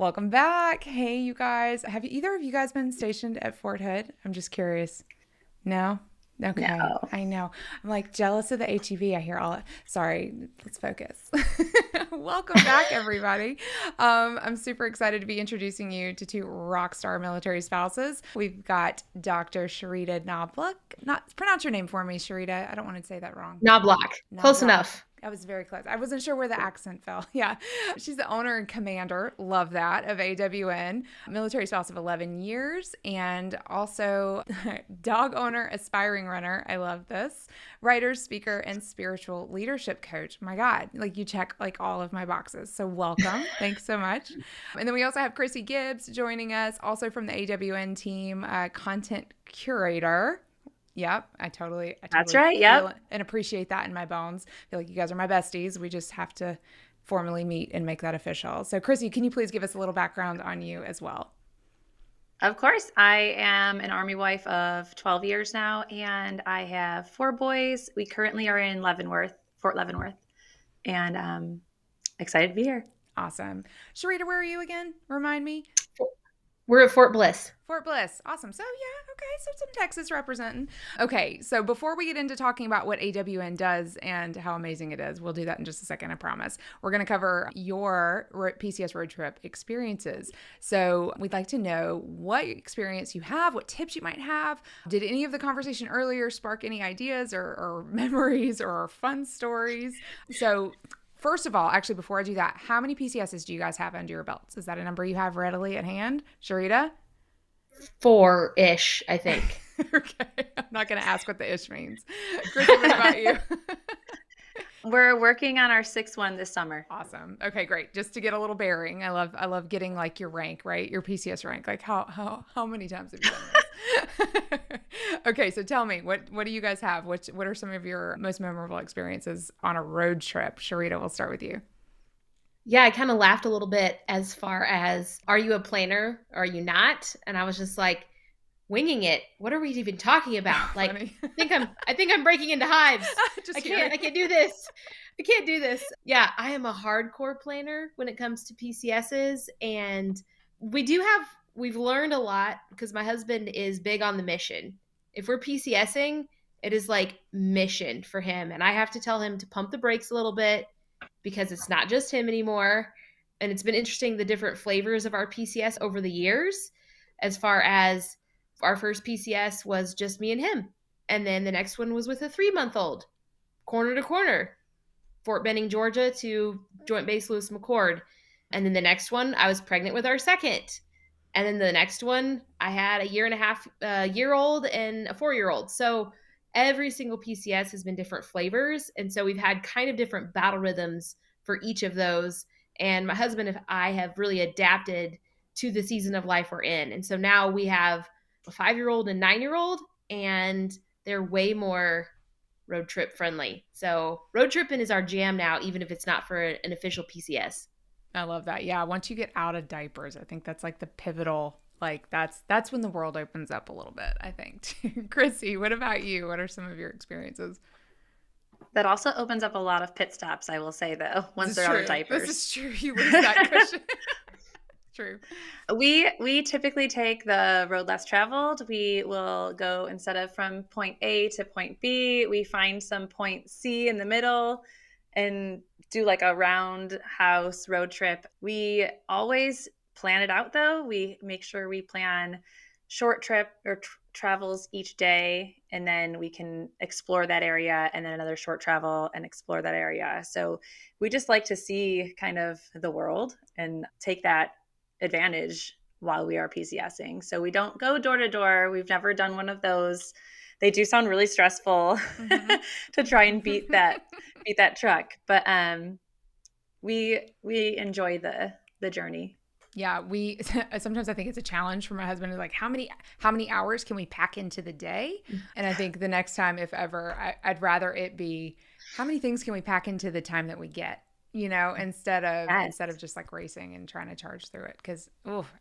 Welcome back. Hey, you guys. Have either of you guys been stationed at Fort Hood? I'm just curious. No? Okay. No. I know. I'm like jealous of the HEV. I hear all it. Sorry. Let's focus. Welcome back, everybody. I'm super excited to be introducing you to two rock star military spouses. We've got Dr. Sharita Knobloch. Not pronounce your name for me, Sharita. I don't want to say that wrong. Knobloch. Close Knobloch. enough. I was very close. I wasn't sure where the accent fell. Yeah. She's the owner and commander, love that, of AWN, military spouse of 11 years, and also dog owner, aspiring runner. I love this. Writer, speaker, and spiritual leadership coach. My God, like you check like all of my boxes. So welcome. Thanks so much. And then we also have Chrissy Gibbs joining us, also from the AWN team, content curator. Yep, I totally That's right. feel Yep. and appreciate that in my bones. I feel like you guys are my besties. We just have to formally meet and make that official. So, Chrissy, can you please give us a little background on you as well? Of course. I am an Army wife of 12 years now, and I have four boys. We currently are in Leavenworth, Fort Leavenworth, and excited to be here. Awesome. Sharita, where are you again? Remind me. We're at Fort Bliss. Fort Bliss. Awesome. So, yeah, okay. So, some Texas representing. Okay. So, before we get into talking about what AWN does and how amazing it is, we'll do that in just a second, I promise. We're going to cover your PCS Road Trip experiences. So, we'd like to know what experience you have, what tips you might have. Did any of the conversation earlier spark any ideas or memories or fun stories? So, first of all, actually, before I do that, how many PCSs do you guys have under your belts? Is that a number you have readily at hand? Sharita? Four-ish, I think. Okay. I'm not going to ask what the ish means. Kristen, what about you? We're working on our sixth one this summer. Awesome. Okay, great. Just to get a little bearing. I love getting like your rank, right? Your PCS rank. Like how many times have you done this? Okay, so tell me, what do you guys have? What are some of your most memorable experiences on a road trip? Sharita, we'll start with you. Yeah, I kind of laughed a little bit as far as, are you a planner or are you not? And I was just like, winging it. What are we even talking about? Like, Funny. I think I'm breaking into hives. Just I kidding. can't do this. I can't do this. Yeah, I am a hardcore planner when it comes to PCSs. And we've learned a lot because my husband is big on the mission. If we're PCSing, it is like mission for him. And I have to tell him to pump the brakes a little bit because it's not just him anymore. And it's been interesting the different flavors of our PCS over the years, as far as our first PCS was just me and him. And then the next one was with a 3-month-old, corner to corner, Fort Benning, Georgia to Joint Base Lewis McChord. And then the next one, I was pregnant with our second. And then the next one, I had a 1.5-year-old and a 4-year-old. So every single PCS has been different flavors. And so we've had kind of different battle rhythms for each of those. And my husband and I have really adapted to the season of life we're in. And so now we have a 5-year-old and 9-year-old, and they're way more road trip friendly. So road tripping is our jam now, even if it's not for an official PCS. I love that. Yeah, once you get out of diapers, I think that's like the pivotal, like that's when the world opens up a little bit, I think. Chrissy, what about you? What are some of your experiences? That also opens up a lot of pit stops, I will say, though, once they're out of diapers. This is true. You lose that cushion. True. We typically take the road less traveled. We will go, instead of from point A to point B, we find some point C in the middle and do like a roundhouse road trip. We always plan it out, though. We make sure we plan short trip or travels each day, and then we can explore that area, and then another short travel and explore that area. So we just like to see kind of the world and take that advantage while we are PCSing. So we don't go door to door. We've never done one of those. They do sound really stressful to try and beat that truck. But we enjoy the journey. Yeah, we sometimes I think it's a challenge for my husband. Is like, how many hours can we pack into the day? And I think the next time, if ever, I'd rather it be, how many things can we pack into the time that we get? instead of Yes. just like racing and trying to charge through it. Because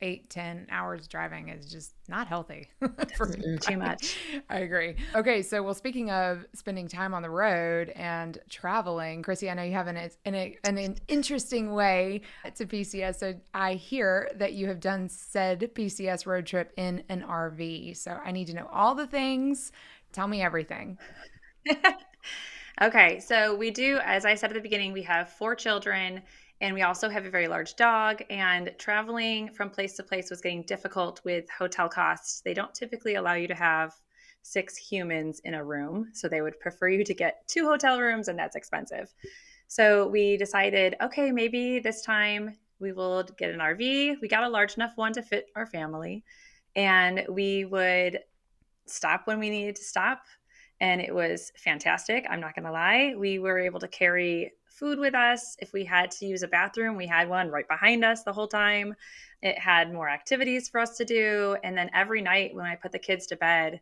8-10 hours driving is just not healthy for Too anybody. much. I agree. Okay, so well, speaking of spending time on the road and traveling, Chrissy, I know you have an interesting way to PCS. So I hear that you have done said PCS road trip in an RV. So I need to know all the things. Tell me everything. Okay, so we do, as I said at the beginning, we have 4 children and we also have a very large dog. And traveling from place to place was getting difficult with hotel costs. They don't typically allow you to have 6 humans in a room. So they would prefer you to get 2 hotel rooms, and that's expensive. So we decided, okay, maybe this time we will get an RV. We got a large enough one to fit our family, and we would stop when we needed to stop. And it was fantastic. I'm not going to lie. We were able to carry food with us. If we had to use a bathroom, we had one right behind us the whole time. It had more activities for us to do. And then every night when I put the kids to bed,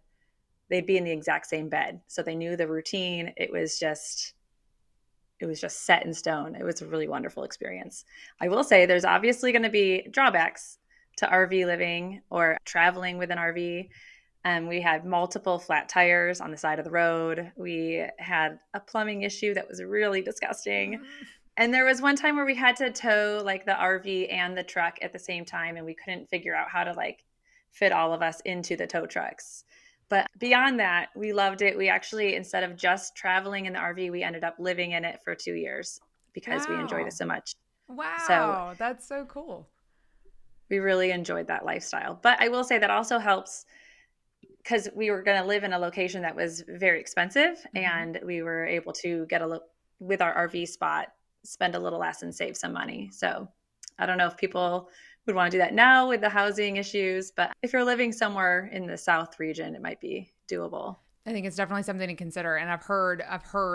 they'd be in the exact same bed. So they knew the routine. It was just set in stone. It was a really wonderful experience. I will say there's obviously going to be drawbacks to RV living or traveling with an RV. We had multiple flat tires on the side of the road. We had a plumbing issue that was really disgusting. And there was one time where we had to tow like the RV and the truck at the same time, and we couldn't figure out how to like fit all of us into the tow trucks. But beyond that, we loved it. We actually, instead of just traveling in the RV, we ended up living in it for 2 years because we enjoyed it Wow. so much. So Wow. That's so cool. we really enjoyed that lifestyle. But I will say that also helps because we were going to live in a location that was very expensive, and we were able to get with our RV spot, spend a little less and save some money. So I don't know if people would want to do that now with the housing issues, but if you're living somewhere in the South region, it might be doable. I think it's definitely something to consider, and I've heard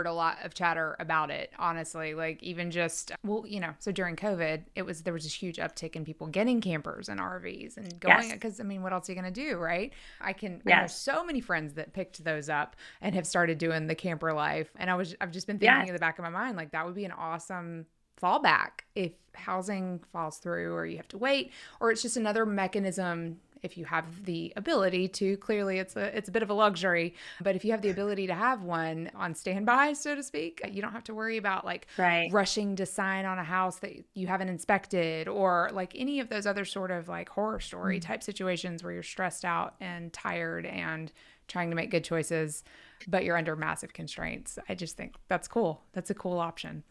a lot of chatter about it, honestly. Like even just so during COVID, there was this huge uptick in people getting campers and RVs and going, Yes. because I mean, what else are you going to do, right? I know Yes. so many friends that picked those up and have started doing the camper life, and I've just been thinking Yes. in the back of my mind, like that would be an awesome fallback if housing falls through or you have to wait, or it's just another mechanism. If you have the ability to, clearly it's a bit of a luxury, but if you have the ability to have one on standby, so to speak, you don't have to worry about like Right. rushing to sign on a house that you haven't inspected, or like any of those other sort of like horror story type situations where you're stressed out and tired and trying to make good choices, but you're under massive constraints. I just think that's cool. That's a cool option.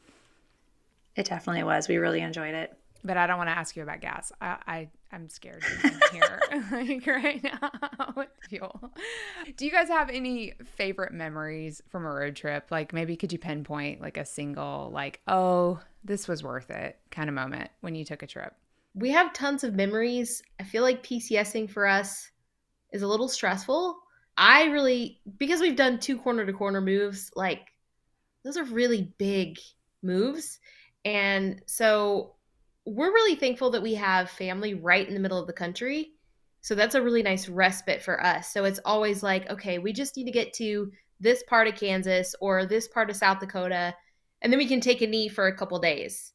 It definitely was. We really enjoyed it. But I don't want to ask you about gas. I'm scared here like right now with fuel. Do you guys have any favorite memories from a road trip? Like maybe could you pinpoint like a single like, oh, this was worth it kind of moment when you took a trip? We have tons of memories. I feel like PCSing for us is a little stressful. Because we've done 2 corner to corner moves, like those are really big moves. And so we're really thankful that we have family right in the middle of the country. So that's a really nice respite for us. So it's always like, okay, we just need to get to this part of Kansas or this part of South Dakota, and then we can take a knee for a couple days,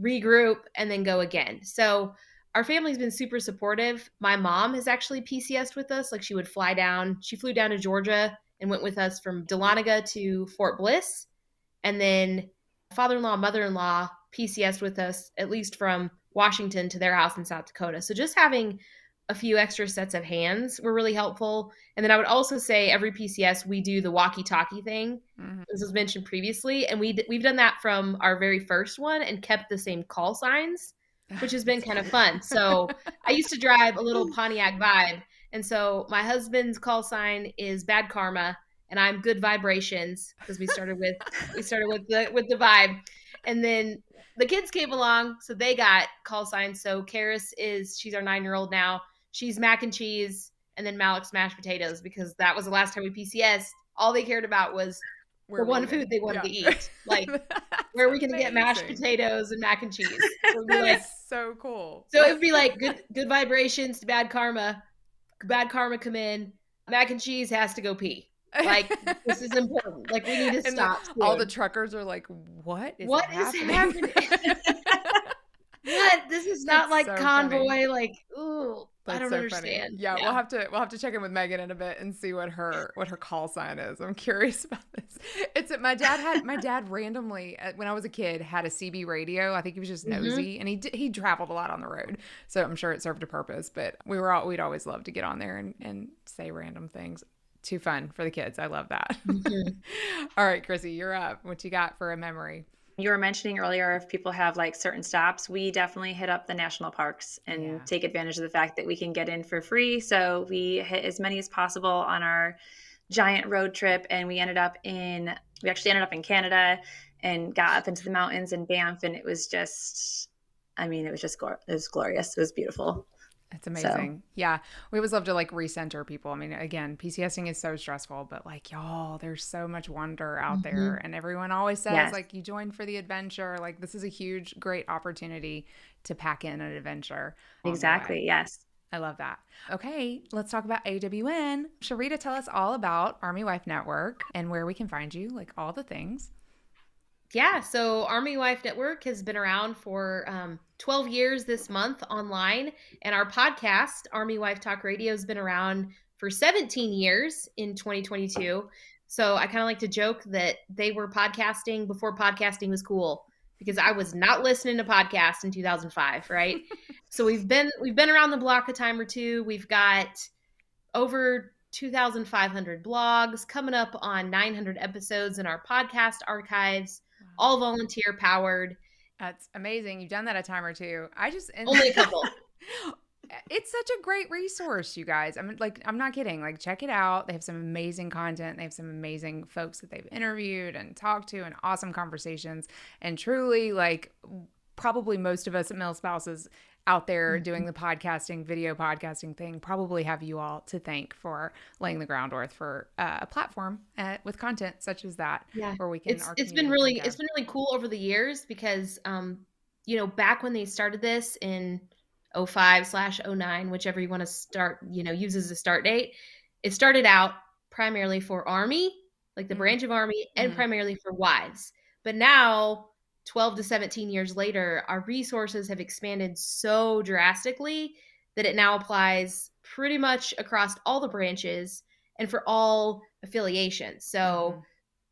regroup, and then go again. So our family's been super supportive. My mom has actually PCSed with us. Like she would fly down. She flew down to Georgia and went with us from Dahlonega to Fort Bliss. And then father-in-law, mother-in-law PCS with us, at least from Washington to their house in South Dakota. So just having a few extra sets of hands were really helpful. And then I would also say every PCS, we do the walkie-talkie thing. This was mentioned previously. And we've done that from our very first one and kept the same call signs, which has been kind of fun. So I used to drive a little Pontiac Vibe. And so my husband's call sign is Bad Karma, and I'm Good Vibrations, because we started with the vibe. And then the kids came along, so they got call signs. So Karis she's our 9-year-old now. She's mac and cheese, and then Malik's mashed potatoes, because that was the last time we PCS. All they cared about was the one food they wanted to eat. Like, where are we going to get mashed potatoes and mac and cheese? So it'd be That is so cool. So it would be like good vibrations to Bad Karma. Bad Karma come in. Mac and cheese has to go pee. Like, this is important. Like, we need to And stop all the soon. truckers are like, what is What is happening? What? This is not That's like so Convoy. funny. Like, ooh, I That's don't so funny. understand. Yeah, Yeah. we'll have to check in with Megan in a bit and see what her call sign is. I'm curious about this. It's my dad randomly when I was a kid had a CB radio. I think he was just nosy, and he traveled a lot on the road, so I'm sure it served a purpose. But we'd always love to get on there and say random things. Too fun for the kids. I love that. All right, Chrissy, you're up. What you got for a memory? You were mentioning earlier if people have like certain stops, we definitely hit up the national parks and take advantage of the fact that we can get in for free. So we hit as many as possible on our giant road trip, and we actually ended up in Canada and got up into the mountains in Banff, and it was glorious. It was beautiful. It's amazing. So. Yeah. We always love to like recenter people. I mean, again, PCSing is so stressful, but like, y'all, there's so much wonder out there. And everyone always says like, you joined for the adventure. Like, this is a huge, great opportunity to pack in an adventure. Exactly. Yes. I love that. Okay. Let's talk about AWN. Sharita, tell us all about Army Wife Network and where we can find you, like all the things. Yeah, so Army Wife Network has been around for 12 years this month online, and our podcast, Army Wife Talk Radio, has been around for 17 years in 2022. So I kind of like to joke that they were podcasting before podcasting was cool, because I was not listening to podcasts in 2005, right? So we've been around the block a time or two. We've got over 2,500 blogs, coming up on 900 episodes in our podcast archives. All volunteer powered. That's amazing. You've done that a time or two. Only a couple. It's such a great resource, you guys. I'm not kidding. Like, check it out. They have some amazing content. They have some amazing folks that they've interviewed and talked to, and awesome conversations. And truly, like, probably most of us at Milspouses out there doing the podcasting, video podcasting thing, probably have you all to thank for laying the groundwork for a platform with content such as that, where we can. It's been really cool over the years, because back when they started this in 05/09, whichever you want to start, use as a start date, it started out primarily for Army, like the branch of Army, and primarily for wives. But now, 12 to 17 years later, our resources have expanded so drastically that it now applies pretty much across all the branches and for all affiliations. So,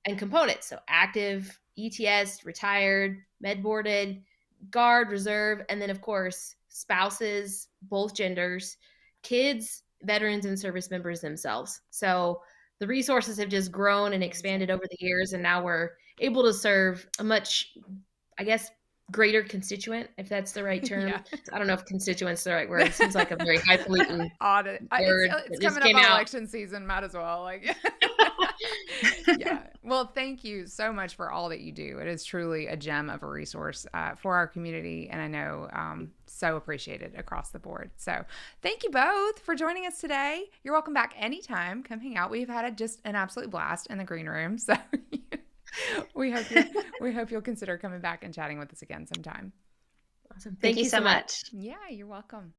and components. So active, ETS, retired, med boarded, guard, reserve, and then of course, spouses, both genders, kids, veterans, and service members themselves. So the resources have just grown and expanded over the years, and now we're able to serve a much, I guess, greater constituent, if that's the right term. I don't know if constituent's the right word. It seems like a very highfalutin word. It's coming up on election season. Might as well. Like, yeah. Well, thank you so much for all that you do. It is truly a gem of a resource for our community, and I know so appreciated across the board. So thank you both for joining us today. You're welcome back anytime. Come hang out. We've had just an absolute blast in the green room. So we hope you'll consider coming back and chatting with us again sometime. Awesome. Thank you so much. Yeah, you're welcome.